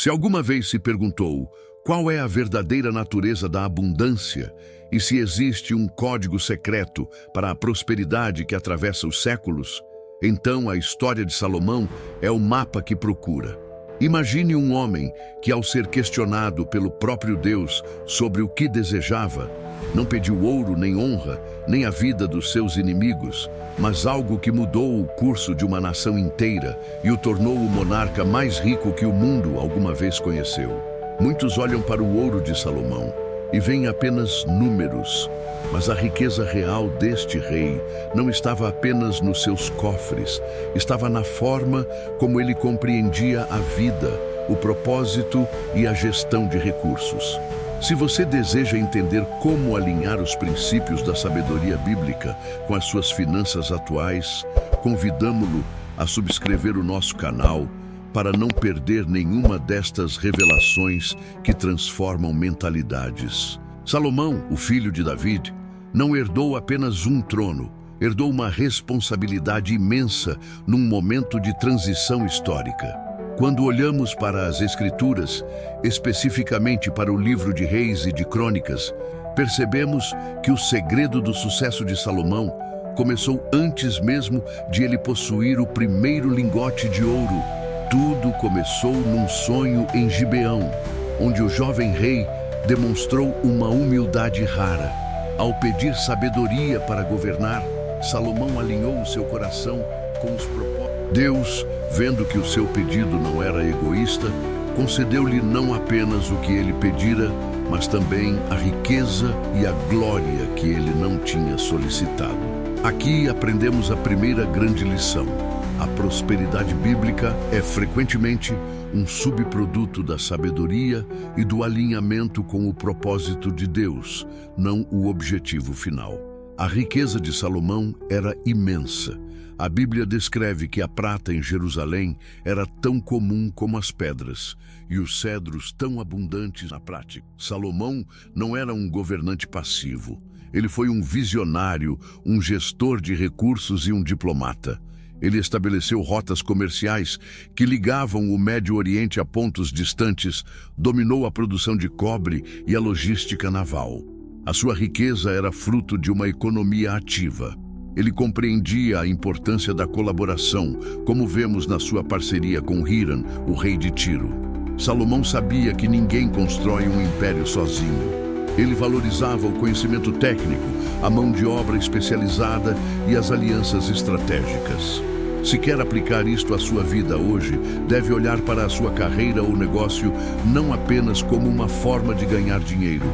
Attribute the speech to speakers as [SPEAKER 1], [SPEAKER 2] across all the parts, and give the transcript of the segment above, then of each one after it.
[SPEAKER 1] Se alguma vez se perguntou qual é a verdadeira natureza da abundância e se existe um código secreto para a prosperidade que atravessa os séculos, então a história de Salomão é o mapa que procura. Imagine um homem que, ao ser questionado pelo próprio Deus sobre o que desejava, não pediu ouro nem honra, nem a vida dos seus inimigos, mas algo que mudou o curso de uma nação inteira e o tornou o monarca mais rico que o mundo alguma vez conheceu. Muitos olham para o ouro de Salomão e veem apenas números, mas a riqueza real deste rei não estava apenas nos seus cofres, estava na forma como ele compreendia a vida, o propósito e a gestão de recursos. Se você deseja entender como alinhar os princípios da sabedoria bíblica com as suas finanças atuais, convidamo-lo a subscrever o nosso canal para não perder nenhuma destas revelações que transformam mentalidades. Salomão, o filho de David, não herdou apenas um trono, herdou uma responsabilidade imensa num momento de transição histórica. Quando olhamos para as Escrituras, especificamente para o livro de Reis e de Crônicas, percebemos que o segredo do sucesso de Salomão começou antes mesmo de ele possuir o primeiro lingote de ouro. Tudo começou num sonho em Gibeão, onde o jovem rei demonstrou uma humildade rara. Ao pedir sabedoria para governar, Salomão alinhou o seu coração com os propósitos. Deus, vendo que o seu pedido não era egoísta, concedeu-lhe não apenas o que ele pedira, mas também a riqueza e a glória que ele não tinha solicitado. Aqui aprendemos a primeira grande lição. A prosperidade bíblica é frequentemente um subproduto da sabedoria e do alinhamento com o propósito de Deus, não o objetivo final. A riqueza de Salomão era imensa. A Bíblia descreve que a prata em Jerusalém era tão comum como as pedras, e os cedros tão abundantes na prática. Salomão não era um governante passivo. Ele foi um visionário, um gestor de recursos e um diplomata. Ele estabeleceu rotas comerciais que ligavam o Médio Oriente a pontos distantes, dominou a produção de cobre e a logística naval. A sua riqueza era fruto de uma economia ativa. Ele compreendia a importância da colaboração, como vemos na sua parceria com Hiram, o rei de Tiro. Salomão sabia que ninguém constrói um império sozinho. Ele valorizava o conhecimento técnico, a mão de obra especializada e as alianças estratégicas. Se quer aplicar isto à sua vida hoje, deve olhar para a sua carreira ou negócio não apenas como uma forma de ganhar dinheiro,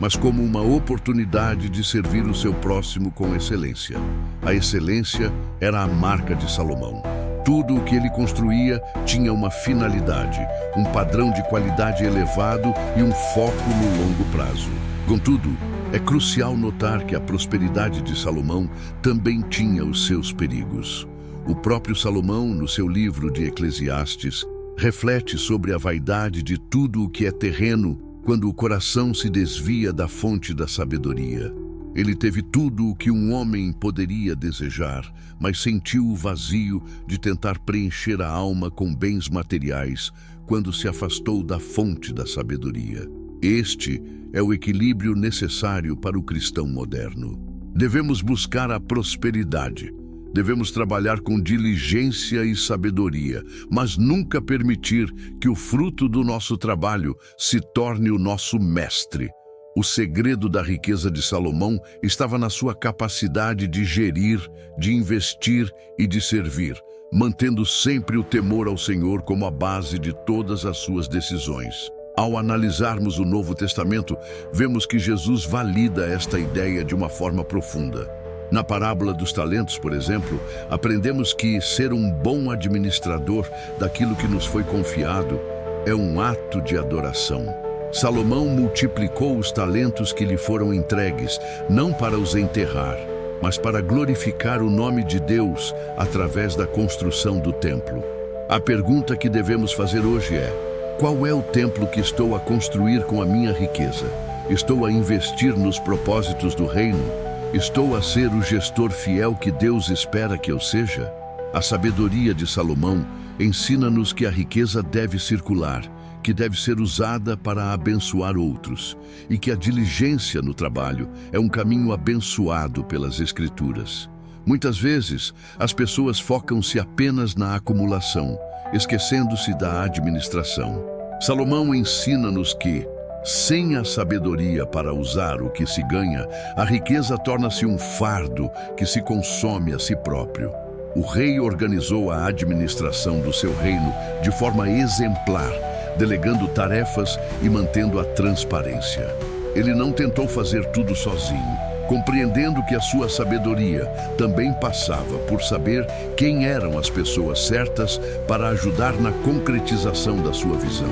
[SPEAKER 1] mas como uma oportunidade de servir o seu próximo com excelência. A excelência era a marca de Salomão. Tudo o que ele construía tinha uma finalidade, um padrão de qualidade elevado e um foco no longo prazo. Contudo, é crucial notar que a prosperidade de Salomão também tinha os seus perigos. O próprio Salomão, no seu livro de Eclesiastes, reflete sobre a vaidade de tudo o que é terreno quando o coração se desvia da fonte da sabedoria. Ele teve tudo o que um homem poderia desejar, mas sentiu o vazio de tentar preencher a alma com bens materiais quando se afastou da fonte da sabedoria. Este é o equilíbrio necessário para o cristão moderno. Devemos buscar a prosperidade. Devemos trabalhar com diligência e sabedoria, mas nunca permitir que o fruto do nosso trabalho se torne o nosso mestre. O segredo da riqueza de Salomão estava na sua capacidade de gerir, de investir e de servir, mantendo sempre o temor ao Senhor como a base de todas as suas decisões. Ao analisarmos o Novo Testamento, vemos que Jesus valida esta ideia de uma forma profunda. Na parábola dos talentos, por exemplo, aprendemos que ser um bom administrador daquilo que nos foi confiado é um ato de adoração. Salomão multiplicou os talentos que lhe foram entregues, não para os enterrar, mas para glorificar o nome de Deus através da construção do templo. A pergunta que devemos fazer hoje é: qual é o templo que estou a construir com a minha riqueza? Estou a investir nos propósitos do reino? Estou a ser o gestor fiel que Deus espera que eu seja? A sabedoria de Salomão ensina-nos que a riqueza deve circular, que deve ser usada para abençoar outros e que a diligência no trabalho é um caminho abençoado pelas Escrituras. Muitas vezes, as pessoas focam-se apenas na acumulação, esquecendo-se da administração. Salomão ensina-nos que, sem a sabedoria para usar o que se ganha, a riqueza torna-se um fardo que se consome a si próprio. O rei organizou a administração do seu reino de forma exemplar, delegando tarefas e mantendo a transparência. Ele não tentou fazer tudo sozinho, compreendendo que a sua sabedoria também passava por saber quem eram as pessoas certas para ajudar na concretização da sua visão.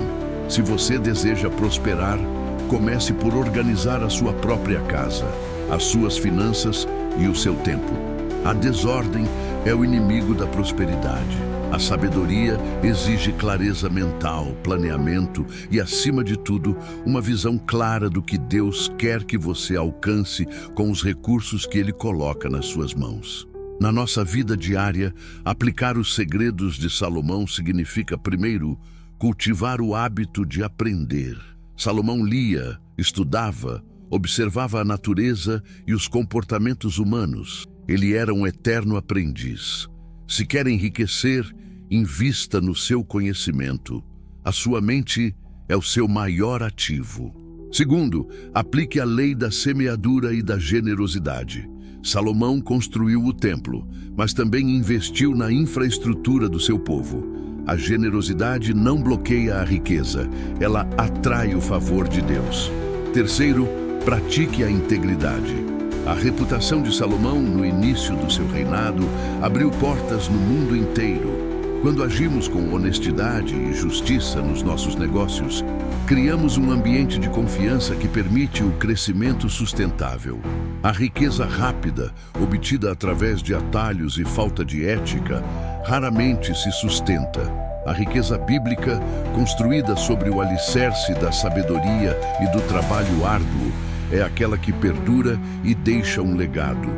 [SPEAKER 1] Se você deseja prosperar, comece por organizar a sua própria casa, as suas finanças e o seu tempo. A desordem é o inimigo da prosperidade. A sabedoria exige clareza mental, planeamento e, acima de tudo, uma visão clara do que Deus quer que você alcance com os recursos que Ele coloca nas suas mãos. Na nossa vida diária, aplicar os segredos de Salomão significa, primeiro, cultivar o hábito de aprender. Salomão lia, estudava, observava a natureza e os comportamentos humanos. Ele era um eterno aprendiz. Se quer enriquecer, invista no seu conhecimento. A sua mente é o seu maior ativo. Segundo, aplique a lei da semeadura e da generosidade. Salomão construiu o templo, mas também investiu na infraestrutura do seu povo. A generosidade não bloqueia a riqueza, ela atrai o favor de Deus. Terceiro, pratique a integridade. A reputação de Salomão no início do seu reinado abriu portas no mundo inteiro. Quando agimos com honestidade e justiça nos nossos negócios, criamos um ambiente de confiança que permite o crescimento sustentável. A riqueza rápida, obtida através de atalhos e falta de ética, raramente se sustenta. A riqueza bíblica, construída sobre o alicerce da sabedoria e do trabalho árduo, é aquela que perdura e deixa um legado.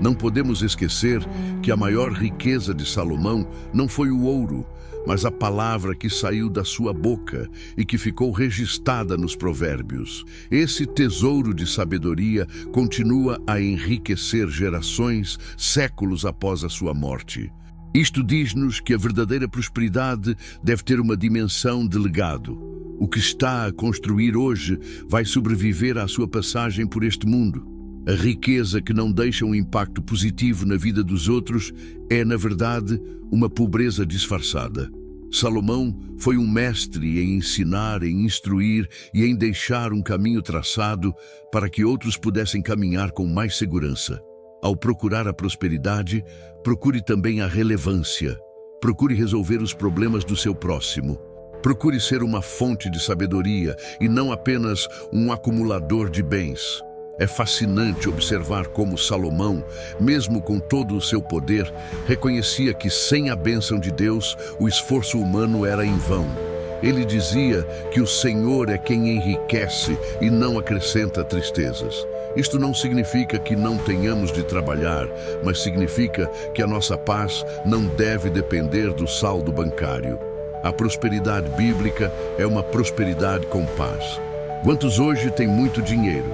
[SPEAKER 1] Não podemos esquecer que a maior riqueza de Salomão não foi o ouro, mas a palavra que saiu da sua boca e que ficou registrada nos provérbios. Esse tesouro de sabedoria continua a enriquecer gerações, séculos após a sua morte. Isto diz-nos que a verdadeira prosperidade deve ter uma dimensão de legado. O que está a construir hoje vai sobreviver à sua passagem por este mundo. A riqueza que não deixa um impacto positivo na vida dos outros é, na verdade, uma pobreza disfarçada. Salomão foi um mestre em ensinar, em instruir e em deixar um caminho traçado para que outros pudessem caminhar com mais segurança. Ao procurar a prosperidade, procure também a relevância. Procure resolver os problemas do seu próximo. Procure ser uma fonte de sabedoria e não apenas um acumulador de bens. É fascinante observar como Salomão, mesmo com todo o seu poder, reconhecia que sem a bênção de Deus, o esforço humano era em vão. Ele dizia que o Senhor é quem enriquece e não acrescenta tristezas. Isto não significa que não tenhamos de trabalhar, mas significa que a nossa paz não deve depender do saldo bancário. A prosperidade bíblica é uma prosperidade com paz. Quantos hoje têm muito dinheiro,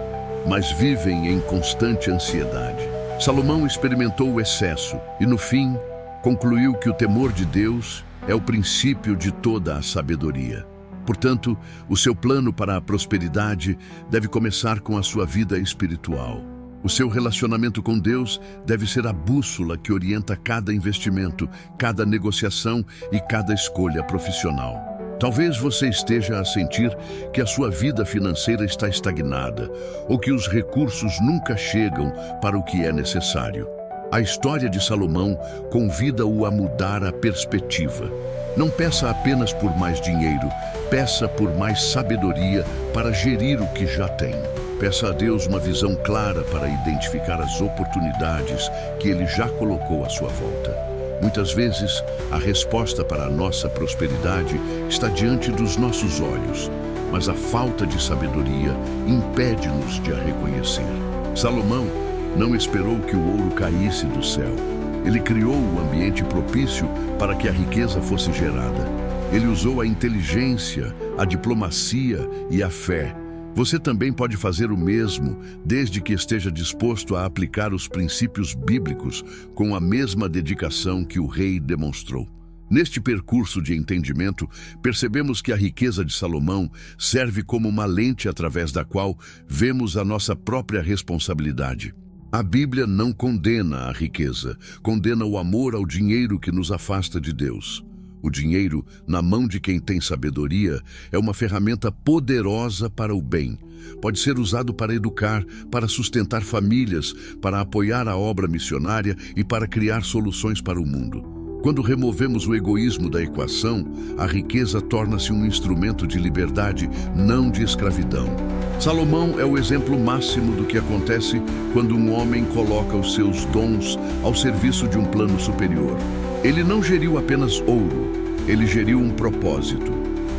[SPEAKER 1] mas vivem em constante ansiedade? Salomão experimentou o excesso e, no fim, concluiu que o temor de Deus é o princípio de toda a sabedoria. Portanto, o seu plano para a prosperidade deve começar com a sua vida espiritual. O seu relacionamento com Deus deve ser a bússola que orienta cada investimento, cada negociação e cada escolha profissional. Talvez você esteja a sentir que a sua vida financeira está estagnada ou que os recursos nunca chegam para o que é necessário. A história de Salomão convida-o a mudar a perspectiva. Não peça apenas por mais dinheiro, peça por mais sabedoria para gerir o que já tem. Peça a Deus uma visão clara para identificar as oportunidades que Ele já colocou à sua volta. Muitas vezes, a resposta para a nossa prosperidade está diante dos nossos olhos, mas a falta de sabedoria impede-nos de a reconhecer. Salomão não esperou que o ouro caísse do céu. Ele criou o ambiente propício para que a riqueza fosse gerada. Ele usou a inteligência, a diplomacia e a fé. Você também pode fazer o mesmo, desde que esteja disposto a aplicar os princípios bíblicos com a mesma dedicação que o rei demonstrou. Neste percurso de entendimento, percebemos que a riqueza de Salomão serve como uma lente através da qual vemos a nossa própria responsabilidade. A Bíblia não condena a riqueza, condena o amor ao dinheiro que nos afasta de Deus. O dinheiro, na mão de quem tem sabedoria, é uma ferramenta poderosa para o bem. Pode ser usado para educar, para sustentar famílias, para apoiar a obra missionária e para criar soluções para o mundo. Quando removemos o egoísmo da equação, a riqueza torna-se um instrumento de liberdade, não de escravidão. Salomão é o exemplo máximo do que acontece quando um homem coloca os seus dons ao serviço de um plano superior. Ele não geriu apenas ouro, ele geriu um propósito.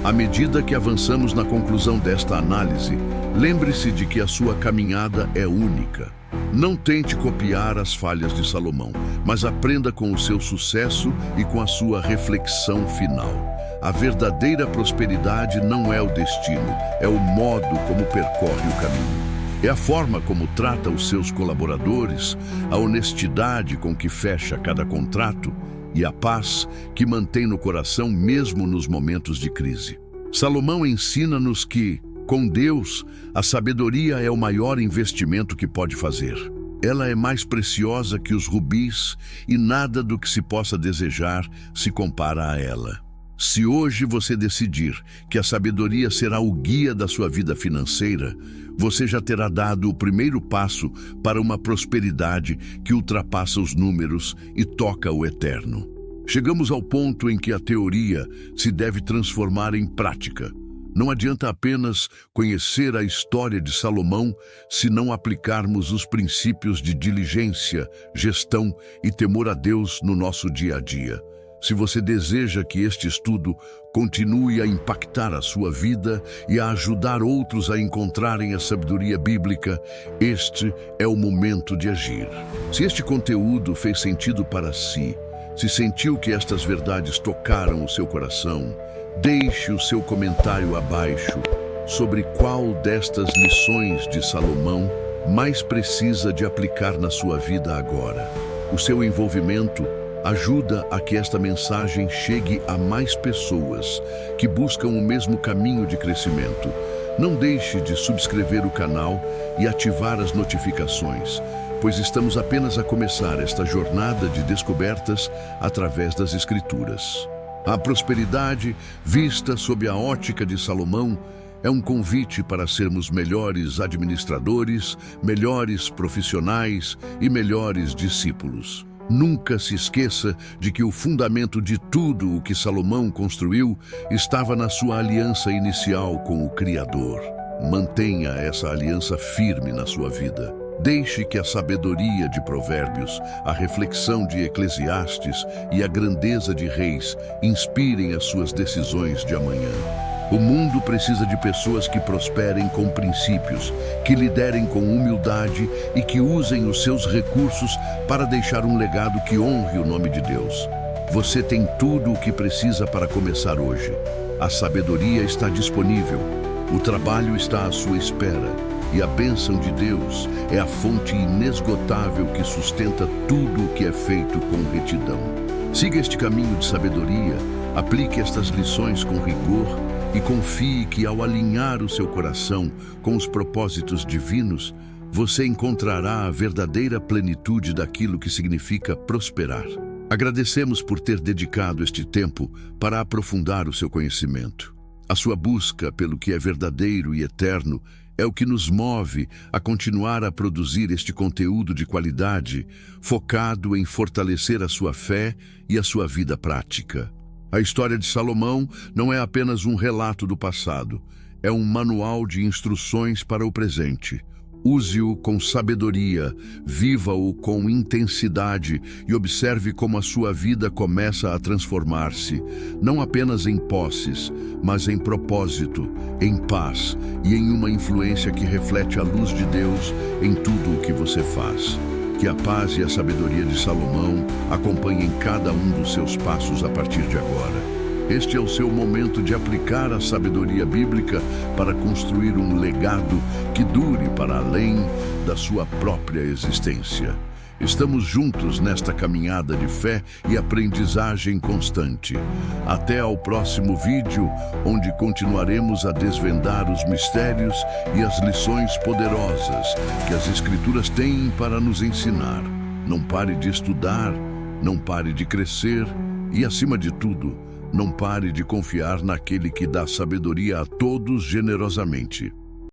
[SPEAKER 1] À medida que avançamos na conclusão desta análise, lembre-se de que a sua caminhada é única. Não tente copiar as falhas de Salomão, mas aprenda com o seu sucesso e com a sua reflexão final. A verdadeira prosperidade não é o destino, é o modo como percorre o caminho. É a forma como trata os seus colaboradores, a honestidade com que fecha cada contrato e a paz que mantém no coração mesmo nos momentos de crise. Salomão ensina-nos que, com Deus, a sabedoria é o maior investimento que pode fazer. Ela é mais preciosa que os rubis e nada do que se possa desejar se compara a ela. Se hoje você decidir que a sabedoria será o guia da sua vida financeira, você já terá dado o primeiro passo para uma prosperidade que ultrapassa os números e toca o eterno. Chegamos ao ponto em que a teoria se deve transformar em prática. Não adianta apenas conhecer a história de Salomão se não aplicarmos os princípios de diligência, gestão e temor a Deus no nosso dia a dia. Se você deseja que este estudo continue a impactar a sua vida e a ajudar outros a encontrarem a sabedoria bíblica, este é o momento de agir. Se este conteúdo fez sentido para si, se sentiu que estas verdades tocaram o seu coração, deixe o seu comentário abaixo sobre qual destas lições de Salomão mais precisa de aplicar na sua vida agora. O seu envolvimento ajuda a que esta mensagem chegue a mais pessoas que buscam o mesmo caminho de crescimento. Não deixe de subscrever o canal e ativar as notificações, pois estamos apenas a começar esta jornada de descobertas através das Escrituras. A prosperidade, vista sob a ótica de Salomão, é um convite para sermos melhores administradores, melhores profissionais e melhores discípulos. Nunca se esqueça de que o fundamento de tudo o que Salomão construiu estava na sua aliança inicial com o Criador. Mantenha essa aliança firme na sua vida. Deixe que a sabedoria de Provérbios, a reflexão de Eclesiastes e a grandeza de Reis inspirem as suas decisões de amanhã. O mundo precisa de pessoas que prosperem com princípios, que liderem com humildade e que usem os seus recursos para deixar um legado que honre o nome de Deus. Você tem tudo o que precisa para começar hoje. A sabedoria está disponível, o trabalho está à sua espera e a bênção de Deus é a fonte inesgotável que sustenta tudo o que é feito com retidão. Siga este caminho de sabedoria, aplique estas lições com rigor e confie que, ao alinhar o seu coração com os propósitos divinos, você encontrará a verdadeira plenitude daquilo que significa prosperar. Agradecemos por ter dedicado este tempo para aprofundar o seu conhecimento. A sua busca pelo que é verdadeiro e eterno é o que nos move a continuar a produzir este conteúdo de qualidade, focado em fortalecer a sua fé e a sua vida prática. A história de Salomão não é apenas um relato do passado, é um manual de instruções para o presente. Use-o com sabedoria, viva-o com intensidade e observe como a sua vida começa a transformar-se, não apenas em posses, mas em propósito, em paz e em uma influência que reflete a luz de Deus em tudo o que você faz. Que a paz e a sabedoria de Salomão acompanhem cada um dos seus passos a partir de agora. Este é o seu momento de aplicar a sabedoria bíblica para construir um legado que dure para além da sua própria existência. Estamos juntos nesta caminhada de fé e aprendizagem constante. Até ao próximo vídeo, onde continuaremos a desvendar os mistérios e as lições poderosas que as Escrituras têm para nos ensinar. Não pare de estudar, não pare de crescer e, acima de tudo, não pare de confiar naquele que dá sabedoria a todos generosamente.